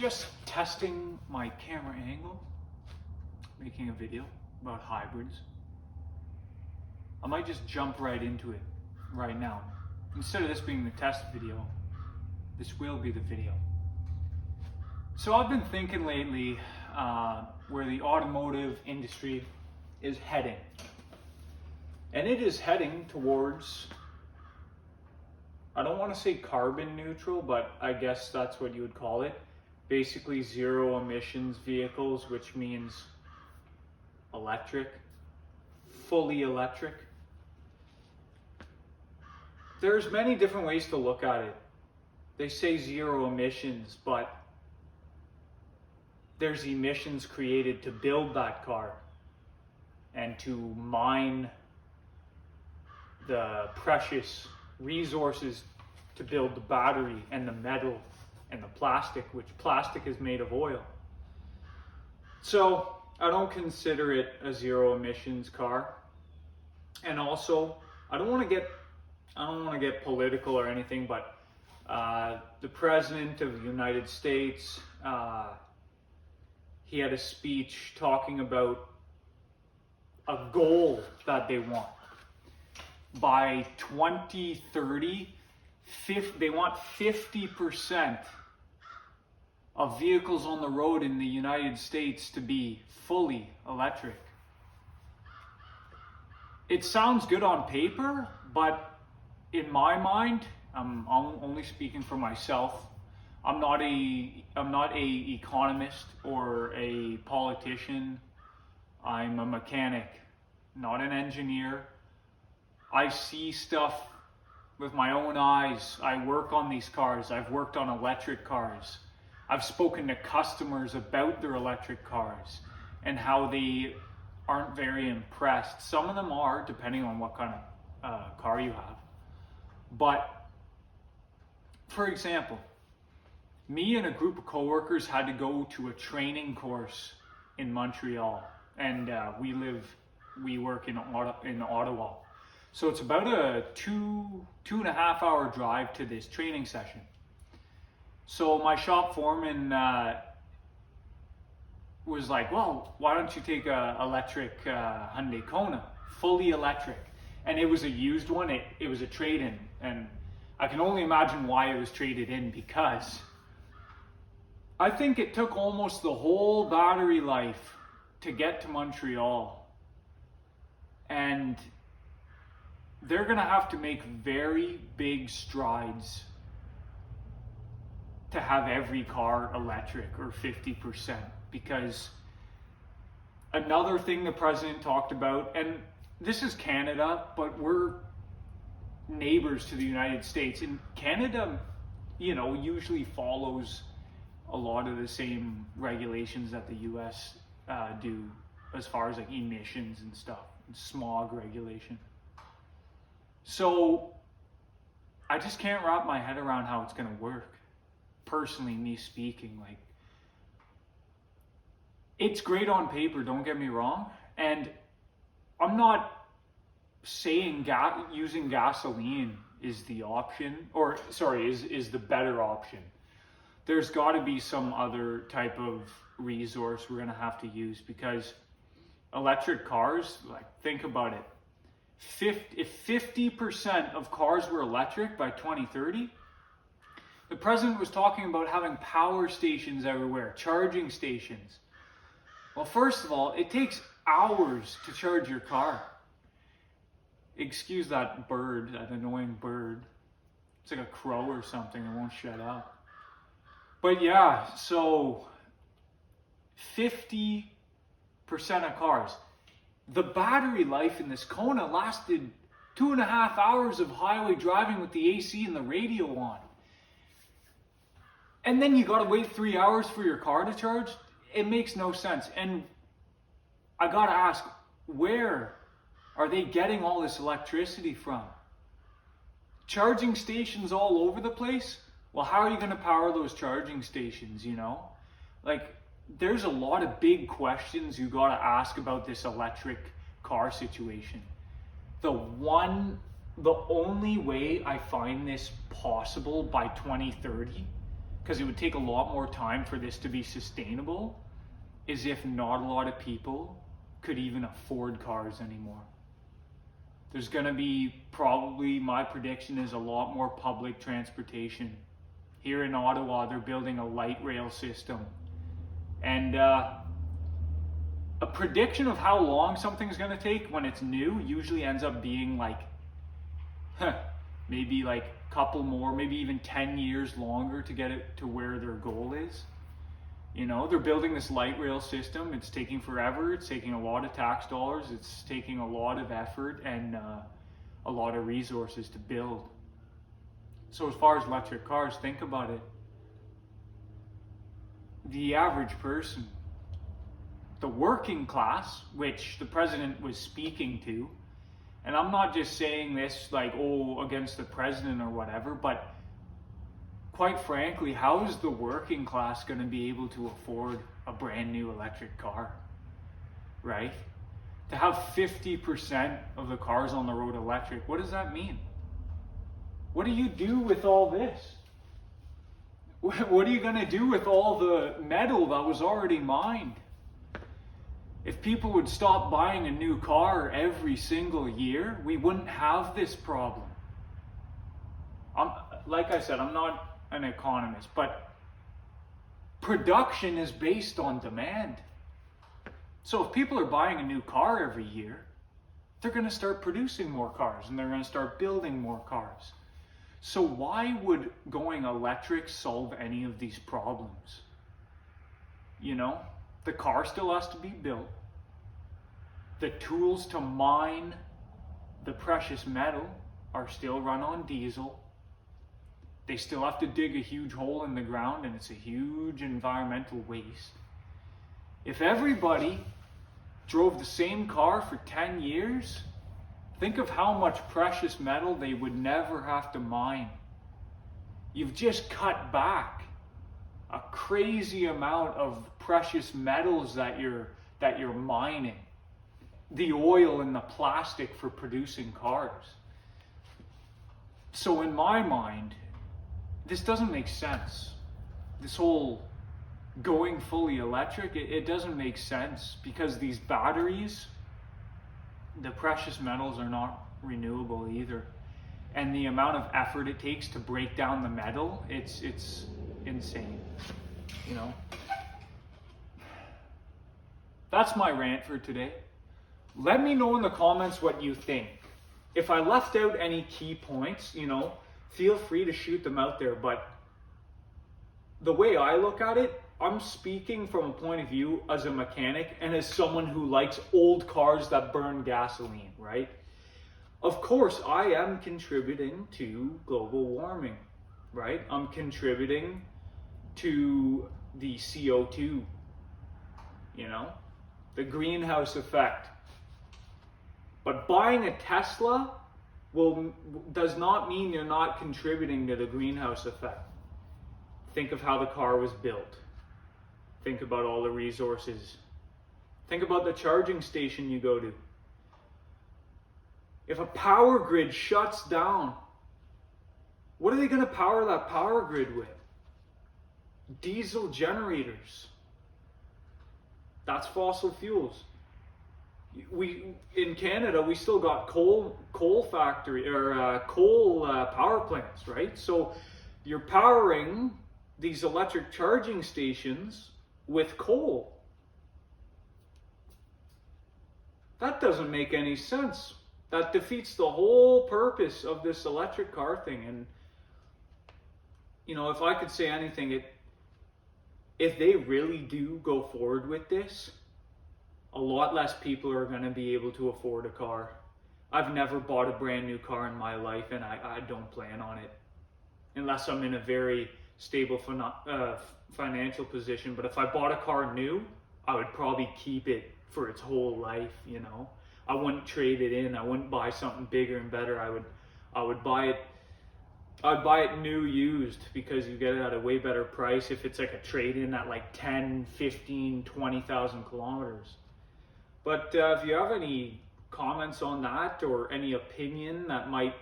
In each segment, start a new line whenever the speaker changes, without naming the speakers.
just testing my camera angle, making a video about hybrids. I might just jump right into it right now. Instead of this being the test video, this will be the video. So I've been thinking lately where the automotive industry is heading. And it is heading towards, I don't want to say carbon neutral, but I guess that's what you would call it. Basically zero emissions vehicles, which means electric, fully electric. There's many different ways to look at it. They say zero emissions, but there's emissions created to build that car and to mine the precious resources to build the battery and the metal and the plastic, which plastic is made of oil. So I don't consider it a zero emissions car. And also, I don't want to get political or anything, but the President of the United States, he had a speech talking about a goal that they want. By 2030, they want 50% of vehicles on the road in the United States to be fully electric. It sounds good on paper, but in my mind, I'm only speaking for myself. I'm not a economist or a politician. I'm a mechanic, not an engineer. I see stuff with my own eyes. I work on these cars. I've worked on electric cars. I've spoken to customers about their electric cars and how they aren't very impressed. Some of them are, depending on what kind of car you have. But, for example, me and a group of coworkers had to go to a training course in Montreal, and we work in Ottawa. So it's about a two and a half hour drive to this training session. So my shop foreman was like, well, why don't you take a electric Hyundai Kona, fully electric? And it was a used one, it was a trade-in. And I can only imagine why it was traded in, because I think it took almost the whole battery life to get to Montreal. And they're gonna have to make very big strides to have every car electric, or 50%. Because another thing the president talked about, and this is Canada, but we're neighbors to the United States. And Canada, usually follows a lot of the same regulations that the US do as far as like emissions and stuff, and smog regulation. So I just can't wrap my head around how it's gonna work. Personally, me speaking, like, it's great on paper, don't get me wrong. And I'm not saying using gasoline is the option, or sorry, is the better option. There's got to be some other type of resource we're going to have to use, because electric cars, like, think about it. If 50% of cars were electric by 2030, the president was talking about having power stations everywhere, charging stations. Well, first of all, it takes hours to charge your car. Excuse that bird, that annoying bird. It's like a crow or something, it won't shut up. But yeah, so 50% of cars. The battery life in this Kona lasted 2.5 hours of highway driving with the AC and the radio on. And then you gotta wait 3 hours for your car to charge? It makes no sense. And I gotta ask, where are they getting all this electricity from? Charging stations all over the place? Well, how are you gonna power those charging stations, Like, there's a lot of big questions you gotta ask about this electric car situation. The only way I find this possible by 2030 because it would take a lot more time for this to be sustainable, is if not a lot of people could even afford cars anymore. There's going to be, probably, my prediction is, a lot more public transportation. Here in Ottawa, they're building a light rail system. And a prediction of how long something's going to take when it's new usually ends up being like, maybe like a couple more, maybe even 10 years longer to get it to where their goal is. You know, they're building this light rail system. It's taking forever. It's taking a lot of tax dollars. It's taking a lot of effort and a lot of resources to build. So as far as electric cars, think about it. The average person, the working class, which the president was speaking to, and I'm not just saying this like, oh, against the president or whatever, but quite frankly, how is the working class going to be able to afford a brand new electric car, right? To have 50% of the cars on the road electric, what does that mean? What do you do with all this? What are you going to do with all the metal that was already mined? If people would stop buying a new car every single year, we wouldn't have this problem. Like I said, I'm not an economist, but production is based on demand. So if people are buying a new car every year, they're going to start producing more cars and they're going to start building more cars. So why would going electric solve any of these problems? You know, the car still has to be built. The tools to mine the precious metal are still run on diesel. They still have to dig a huge hole in the ground, and it's a huge environmental waste. If everybody drove the same car for 10 years, think of how much precious metal they would never have to mine. You've just cut back a crazy amount of precious metals that you're mining. The oil and the plastic for producing cars. So in my mind, this doesn't make sense. This whole going fully electric, it doesn't make sense, because these batteries, the precious metals, are not renewable either. And the amount of effort it takes to break down the metal, it's insane. You know? That's my rant for today. Let me know in the comments what you think. If I left out any key points, you know, feel free to shoot them out there. But the way I look at it, I'm speaking from a point of view as a mechanic and as someone who likes old cars that burn gasoline, right? Of course, I am contributing to global warming, right? I'm contributing to the CO2, you know, the greenhouse effect. But buying a Tesla does not mean you're not contributing to the greenhouse effect. Think of how the car was built. Think about all the resources. Think about the charging station you go to. If a power grid shuts down, what are they going to power that power grid with? Diesel generators. That's fossil fuels. In Canada, we still got coal factory or coal power plants, right? So you're powering these electric charging stations with coal. That doesn't make any sense. That defeats the whole purpose of this electric car thing. And you know, if I could say anything, if they really do go forward with this, a lot less people are going to be able to afford a car. I've never bought a brand new car in my life, and I don't plan on it. Unless I'm in a very stable financial position. But if I bought a car new, I would probably keep it for its whole life, you know. I wouldn't trade it in. I wouldn't buy something bigger and better. I would buy it. I'd buy it new used, because you get it at a way better price if it's like a trade-in at like 10, 15, 20,000 kilometers. But if you have any comments on that or any opinion that might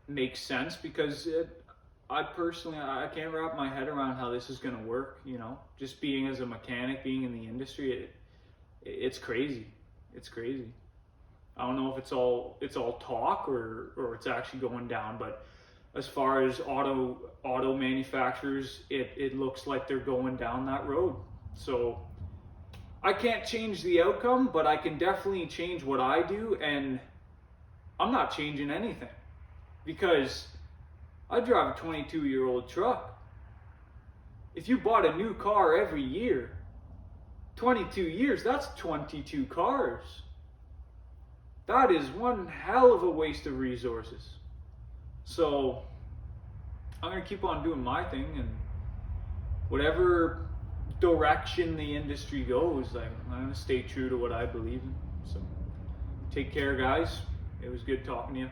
make sense, because I personally, I can't wrap my head around how this is going to work, you know, just being as a mechanic, being in the industry, it's crazy. It's crazy. I don't know if it's all talk or it's actually going down, but as far as auto manufacturers, it looks like they're going down that road. So I can't change the outcome, but I can definitely change what I do, and I'm not changing anything because I drive a 22-year-old truck. If you bought a new car every year, 22 years, that's 22 cars. That is one hell of a waste of resources. So I'm going to keep on doing my thing, and whatever direction the industry goes, I'm going to stay true to what I believe in. So take care, guys. It was good talking to you.